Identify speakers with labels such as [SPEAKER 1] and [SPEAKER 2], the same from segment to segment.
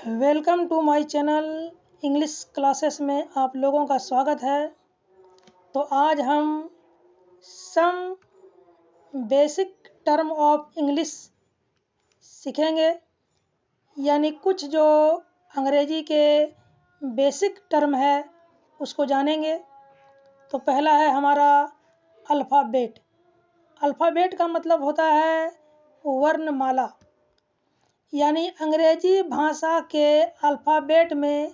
[SPEAKER 1] Welcome to my channel English classes में आप लोगों का स्वागत है। तो आज हम some basic term of English सीखेंगे, यानी कुछ जो अंग्रेजी के बेसिक टर्म है उसको जानेंगे। तो पहला है हमारा अल्फ़ाबेट। अल्फ़ाबेट का मतलब होता है वर्णमाला, यानी अंग्रेजी भाषा के अल्फ़ाबेट में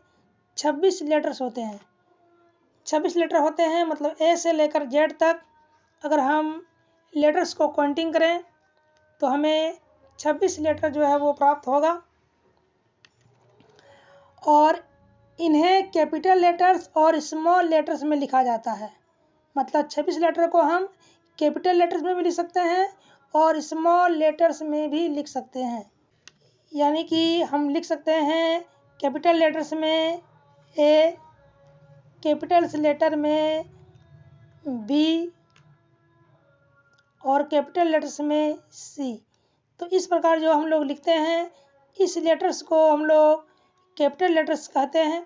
[SPEAKER 1] 26 लेटर्स होते हैं। 26 लेटर होते हैं, मतलब ए से लेकर जेड तक। अगर हम लेटर्स को काउंटिंग करें तो हमें 26 लेटर जो है वो प्राप्त होगा, और इन्हें कैपिटल लेटर्स और स्मॉल लेटर्स में लिखा जाता है। मतलब 26 लेटर को हम कैपिटल लेटर्स में भी लिख सकते हैं और स्मॉल लेटर्स में भी लिख सकते हैं। यानी कि हम लिख सकते हैं कैपिटल लेटर्स में ए, कैपिटल्स लेटर में बी और कैपिटल लेटर्स में सी। तो इस प्रकार जो हम लोग लिखते हैं, इस लेटर्स को हम लोग कैपिटल लेटर्स कहते हैं।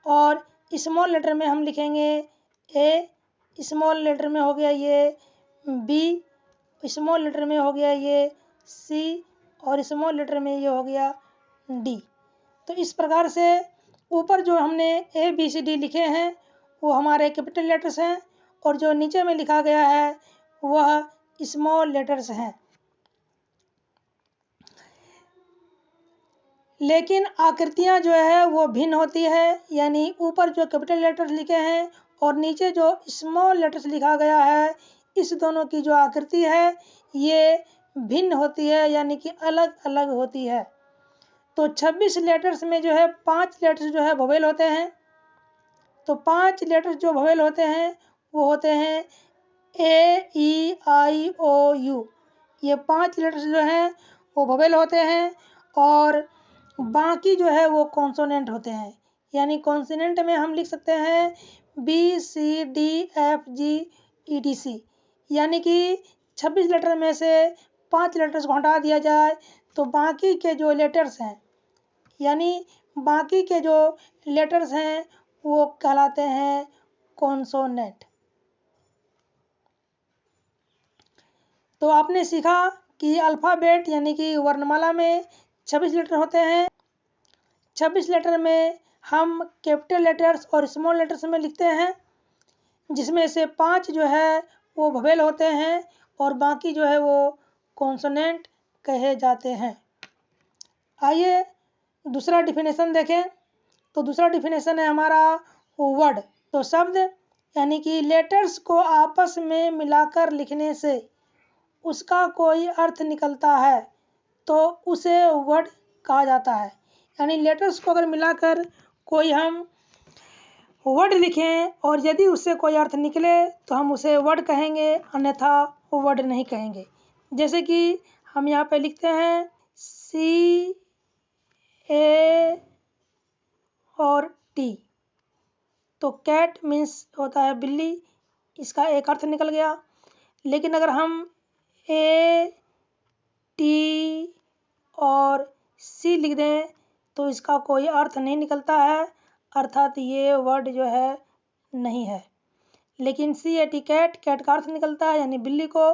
[SPEAKER 1] और स्मॉल लेटर में हम लिखेंगे ए, स्मॉल लेटर में हो गया ये बी, स्मॉल लेटर में हो गया ये सी, और स्मॉल लेटर में ये हो गया डी। तो इस प्रकार से ऊपर जो हमने ए बी सी डी लिखे हैं वो हमारे कैपिटल लेटर्स हैं, और जो नीचे में लिखा गया है वह स्मॉल लेटर्स हैं। लेकिन आकृतियां जो है वो भिन्न होती है, यानी ऊपर जो कैपिटल लेटर्स लिखे हैं और नीचे जो स्मॉल लेटर्स लिखा गया है, इस दोनों की जो आकृति है ये भिन्न होती है, यानी कि अलग अलग होती है। तो 26 लेटर्स में जो है 5 लेटर्स जो है वोवेल होते हैं। तो 5 लेटर्स जो वोवेल होते हैं वो होते हैं ए, ई, आई, ओ, यू। ये 5 लेटर्स जो हैं वो वोवेल होते हैं, और बाकी जो है वो कॉन्सोनेंट होते हैं। यानी कॉन्सोनेंट में हम लिख सकते हैं बी, सी, डी, एफ, जी, ई, डी, सी। यानी कि 26 लेटर में से 5 लेटर्स को हटा दिया जाए तो बाकी के जो लेटर्स हैं, यानी बाकी के जो लेटर्स हैं वो कहलाते हैं कॉन्सोनेंट। तो आपने सीखा कि अल्फ़ाबेट यानी कि वर्णमाला में 26 लेटर होते हैं। 26 लेटर में हम कैपिटल लेटर्स और स्मॉल लेटर्स में लिखते हैं, जिसमें से 5 जो है वो वोवेल होते हैं और बाकी जो है वो कॉन्सोनेंट कहे जाते हैं। आइए दूसरा डिफिनेशन देखें। तो दूसरा डिफिनेशन है हमारा वर्ड। तो शब्द यानी कि लेटर्स को आपस में मिलाकर लिखने से उसका कोई अर्थ निकलता है तो उसे वर्ड कहा जाता है। यानी लेटर्स को अगर मिलाकर कोई हम वर्ड लिखें और यदि उससे कोई अर्थ निकले तो हम उसे वर्ड कहेंगे, अन्यथा वर्ड नहीं कहेंगे। जैसे कि हम यहाँ पे लिखते हैं सी, ए और टी। तो कैट मीन्स होता है बिल्ली, इसका एक अर्थ निकल गया। लेकिन अगर हम ए, टी और सी लिख दें तो इसका कोई अर्थ नहीं निकलता है, अर्थात ये वर्ड जो है नहीं है। लेकिन सी, ए, टी कैट, कैट का अर्थ निकलता है, यानी बिल्ली को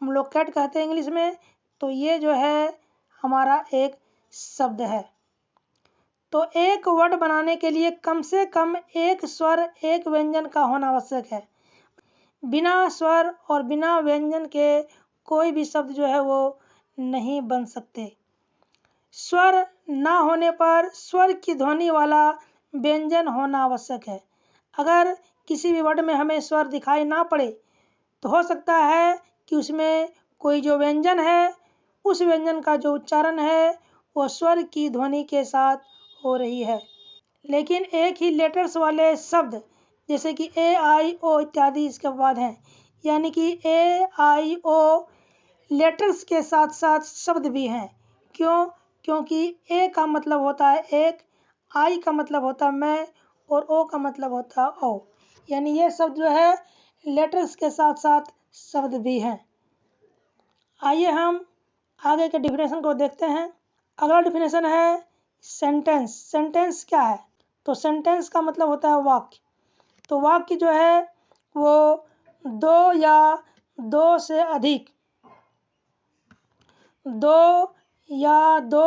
[SPEAKER 1] हम लोग कैट कहते हैं इंग्लिश में। तो ये जो है हमारा एक शब्द है। तो एक वर्ड बनाने के लिए कम से कम एक स्वर, एक व्यंजन का होना आवश्यक है। बिना स्वर और बिना व्यंजन के कोई भी शब्द जो है वो नहीं बन सकते। स्वर ना होने पर स्वर की ध्वनि वाला व्यंजन होना आवश्यक है। अगर किसी भी वर्ड में हमें स्वर दिखाई ना पड़े तो हो सकता है कि उसमें कोई जो व्यंजन है, उस व्यंजन का जो उच्चारण है वो स्वर की ध्वनि के साथ हो रही है। लेकिन एक ही लेटर्स वाले शब्द जैसे कि ए, आई, ओ इत्यादि इसके बाद हैं, यानी कि ए, आई, ओ लेटर्स के साथ साथ शब्द भी हैं। क्यों? क्योंकि ए का मतलब होता है एक, आई का मतलब होता है मैं, और ओ का मतलब होता है ओ। यानी ये शब्द जो है लेटर्स के साथ साथ शब्द भी हैं। आइए हम आगे के डिफिनेशन को देखते हैं। अगला डिफिनेशन है सेंटेंस। सेंटेंस क्या है? तो सेंटेंस का मतलब होता है वाक्य। तो वाक्य जो है वो दो या दो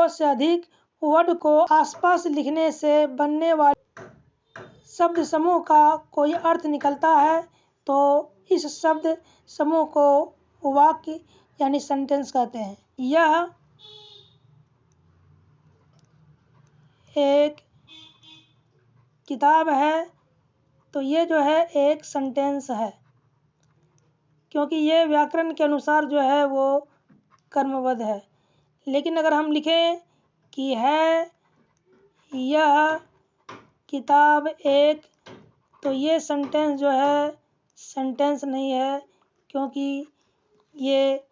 [SPEAKER 1] से अधिक वर्ड को आसपास लिखने से बनने वाले शब्द समूह का कोई अर्थ निकलता है, तो इस शब्द समूह को वाक्य यानी सेंटेंस कहते हैं। यह एक किताब है, तो ये जो है एक सेंटेंस है, क्योंकि ये व्याकरण के अनुसार जो है वो कर्मबद्ध है। लेकिन अगर हम लिखें कि है यह किताब एक, तो ये सेंटेंस जो है सेंटेंस नहीं है, क्योंकि ये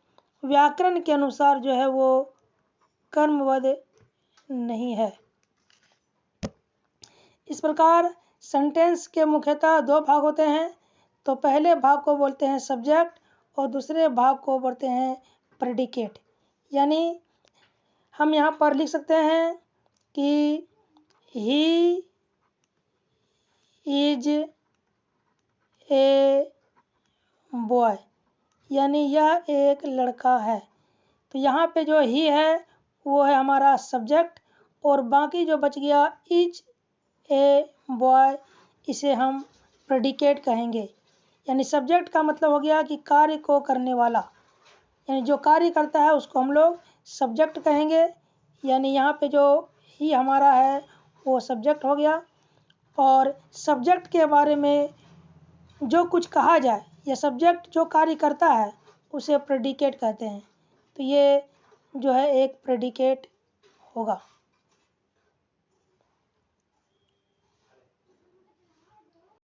[SPEAKER 1] व्याकरण के अनुसार जो है वो कर्मबद्ध नहीं है। इस प्रकार सेंटेंस के मुख्यतः दो भाग होते हैं। तो पहले भाग को बोलते हैं सब्जेक्ट और दूसरे भाग को बोलते हैं प्रेडिकेट। यानी हम यहाँ पर लिख सकते हैं कि ही इज ए बॉय, यानी यह एक लड़का है। तो यहाँ पे जो ही है वो है हमारा सब्जेक्ट, और बाकी जो बच गया इज ए बॉय, इसे हम प्रेडिकेट कहेंगे। यानी सब्जेक्ट का मतलब हो गया कि कार्य को करने वाला, यानी जो कार्य करता है उसको हम लोग सब्जेक्ट कहेंगे। यानी यहाँ पे जो ही हमारा है वो सब्जेक्ट हो गया, और सब्जेक्ट के बारे में जो कुछ कहा जाए या सब्जेक्ट जो कार्य करता है उसे प्रेडिकेट कहते हैं। तो ये जो है एक प्रेडिकेट होगा।